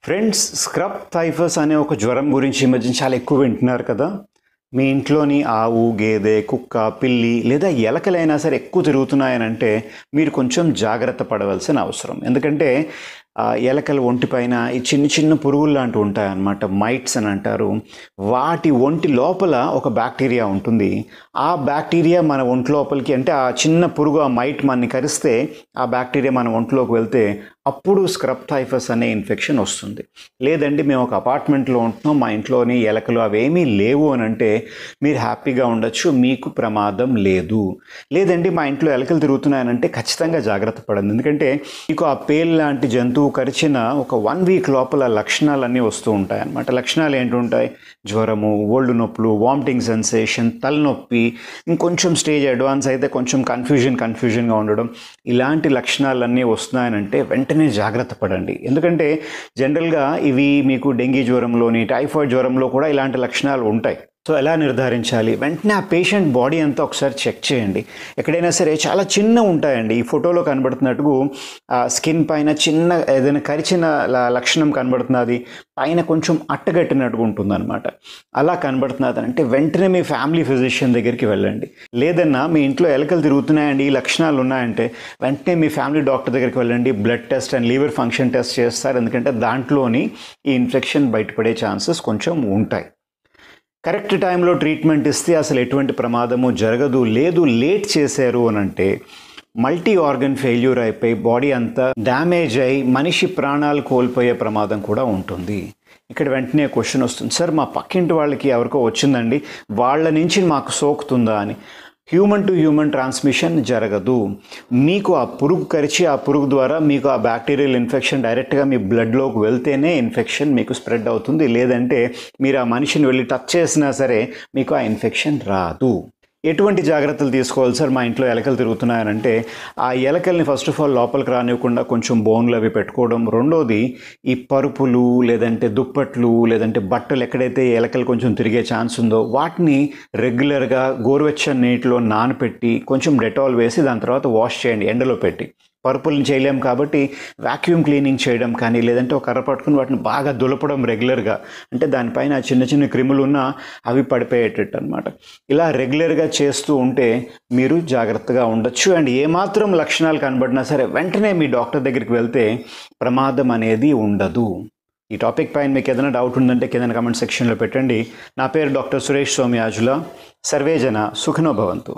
Friends, scrub typhus అనే ఒక జ్వరం గురించి ఈ మధ్య చాలా ఎక్కువ వింటున్నారు కదా. మీ ఇంట్లోని ఆవు, గేదె, కుక్క, పిల్లి లేదా ఎలకలైనా సరే ఎక్కువ తిరుగుతున్నాయనంటే మీరు కొంచెం జాగ్రత్త పడవలసిన అవసరం. ఎందుకంటే ఎలకల ఒంటిపైన ఈ చిన్న చిన్న పురుగులు లాంటివి ఉంటాయన్నమాట, మైట్స్ అని అంటారు. వాటి ఒంటి లోపల ఒక బ్యాక్టీరియా ఉంటుంది. ఆ బ్యాక్టీరియా మన ఒంటి లోపలికి, అంటే ఆ చిన్న పురుగు, ఆ మైట్ మనని కరిస్తే ఆ బ్యాక్టీరియా మన ఒంట్లోకి వెళ్తే అప్పుడు స్క్రబ్ టైఫస్ అనే ఇన్ఫెక్షన్ వస్తుంది. లేదండి మేము ఒక అపార్ట్మెంట్లో ఉంటున్నాం, మా ఇంట్లోని ఎలకలు అవేమీ లేవు అని అంటే మీరు హ్యాపీగా ఉండొచ్చు, మీకు ప్రమాదం లేదు. లేదండి మా ఇంట్లో ఎలకలు తిరుగుతున్నాయనంటే ఖచ్చితంగా జాగ్రత్త పడండి. ఎందుకంటే మీకు ఆ పేల్ లాంటి జంతువు కరిచిన ఒక 1 వీక్ లోపల లక్షణాలన్నీ వస్తూ ఉంటాయి అన్నమాట. లక్షణాలు ఏంటుంటాయి? జ్వరము, ఒళ్ళు నొప్పులు, వామిటింగ్ సెన్సేషన్, తలనొప్పి, ఇంకొంచెం స్టేజ్ అడ్వాన్స్ అయితే కొంచెం కన్ఫ్యూజన్గా ఉండడం, ఇలాంటి లక్షణాలన్నీ వస్తున్నాయనంటే వెంటనే జాగ్రత్త పడండి. ఎందుకంటే జనరల్గా ఇవి మీకు డెంగీ జ్వరంలోని, టైఫాయిడ్ జ్వరంలో కూడా ఇలాంటి లక్షణాలు ఉంటాయి. సో ఎలా నిర్ధారించాలి? వెంటనే ఆ పేషెంట్ బాడీ అంతా ఒకసారి చెక్ చేయండి. ఎక్కడైనా సరే చాలా చిన్న ఉంటాయండి, ఈ ఫోటోలో కనబడుతున్నట్టు స్కిన్ పైన చిన్న ఏదైనా కరిచిన లక్షణం కనబడుతున్నది, పైన కొంచెం అట్టగట్టినట్టుగా ఉంటుందన్నమాట. అలా కనబడుతున్నది అంటే వెంటనే మీ ఫ్యామిలీ ఫిజిషియన్ దగ్గరికి వెళ్ళండి. లేదన్నా మీ ఇంట్లో ఎలకలు తిరుగుతున్నాయండి, ఈ లక్షణాలు ఉన్నాయంటే వెంటనే మీ ఫ్యామిలీ డాక్టర్ దగ్గరికి వెళ్ళండి. Blood test and Lever function test చేస్తారు. ఎందుకంటే దాంట్లోని ఈ ఇన్ఫెక్షన్ బయటపడే ఛాన్సెస్ కొంచెం ఉంటాయి. కరెక్ట్ టైంలో ట్రీట్మెంట్ ఇస్తే అసలు ఎటువంటి ప్రమాదము జరగదు. లేదు లేట్ చేశారు అని అంటే మల్టీ ఆర్గన్ ఫెయిల్యూర్ అయిపోయి బాడీ అంతా డ్యామేజ్ అయి మనిషి ప్రాణాలు కోల్పోయే ప్రమాదం కూడా ఉంటుంది. ఇక్కడ వెంటనే క్వశ్చన్ వస్తుంది, సార్ మా పక్కింటి వాళ్ళకి ఎవరికో వచ్చిందండి, వాళ్ళ నుంచి మాకు సోకుతుందా అని. హ్యూమన్ టు హ్యూమన్ ట్రాన్స్మిషన్ జరగదు. మీకు ఆ పురుగు కరిచి ఆ పురుగు ద్వారా మీకు ఆ బ్యాక్టీరియల్ ఇన్ఫెక్షన్ డైరెక్ట్గా మీ బ్లడ్లోకి వెళ్తేనే ఇన్ఫెక్షన్ మీకు స్ప్రెడ్ అవుతుంది. లేదంటే మీరు ఆ మనిషిని వెళ్ళి టచ్ చేసినా సరే మీకు ఆ ఇన్ఫెక్షన్ రాదు. ఎటువంటి జాగ్రత్తలు తీసుకోవాలి సార్ మా ఇంట్లో ఎలకలు తిరుగుతున్నాయనంటే, ఆ ఎలకల్ని ఫస్ట్ ఆఫ్ ఆల్ లోపలికి రానివ్వకుండా కొంచెం బోన్లు అవి పెట్టుకోవడం. రెండోది, ఈ పరుపులు లేదంటే దుప్పట్లు లేదంటే బట్టలు ఎక్కడైతే ఎలకలు కొంచెం తిరిగే ఛాన్స్ ఉందో వాటిని రెగ్యులర్గా గోరువెచ్చని నీటిలో నానపెట్టి కొంచెం డెటాల్ వేసి దాని తర్వాత వాష్ చేయండి ఎండలో పెట్టి. పరుపులను చేయలేం కాబట్టి వ్యాక్యూమ్ క్లీనింగ్ చేయడం కానీ, లేదంటే ఒక కర్ర పట్టుకుని వాటిని బాగా దులపడం రెగ్యులర్గా, అంటే దానిపైన చిన్న చిన్న క్రిములు ఉన్నా అవి పడిపోయేటట్టు అనమాట. ఇలా రెగ్యులర్గా చేస్తూ ఉంటే మీరు జాగ్రత్తగా ఉండొచ్చు. అండ్ ఏమాత్రం లక్షణాలు కనబడినా సరే వెంటనే మీ డాక్టర్ దగ్గరికి వెళ్తే ప్రమాదం అనేది ఉండదు. ఈ టాపిక్ పైన మీకు ఏదైనా డౌట్ ఉందంటే కింద కమెంట్ సెక్షన్లో పెట్టండి. నా పేరు డాక్టర్ సురేష్ సోమయాజుల. సర్వేజన సుఖినో భవంతు.